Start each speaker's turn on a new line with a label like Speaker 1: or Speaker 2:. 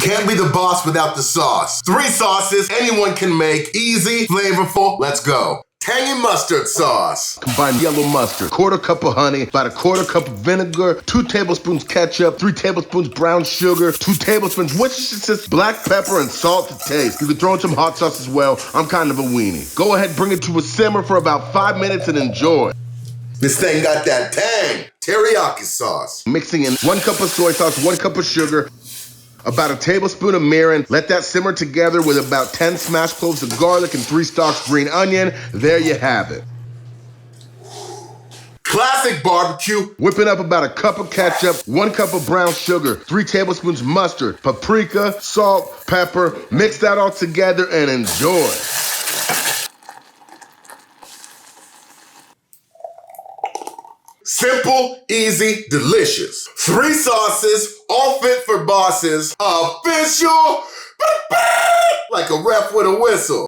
Speaker 1: can't be the boss without the sauce. 3 sauces anyone can make, easy, flavorful, let's go. Tangy mustard sauce.
Speaker 2: Combine yellow mustard, 1/4 cup of honey, about 1/4 cup of vinegar, 2 tablespoons ketchup, 3 tablespoons brown sugar, 2 tablespoons Worcestershire, black pepper, and salt to taste. You can throw in some hot sauce as well. I'm kind of a weenie. Go ahead, bring it to a simmer for about 5 minutes and enjoy.
Speaker 1: This thing got that tang. Teriyaki sauce.
Speaker 2: Mixing in 1 cup of soy sauce, 1 cup of sugar, about a tablespoon of mirin. Let that simmer together with about 10 smashed cloves of garlic and 3 stalks green onion. There you have it.
Speaker 1: Classic barbecue.
Speaker 2: Whipping up about a cup of ketchup, 1 cup of brown sugar, 3 tablespoons mustard, paprika, salt, pepper. Mix that all together and enjoy.
Speaker 1: Simple, easy, delicious. 3 sauces, all fit for bosses. Official, like a ref with a whistle.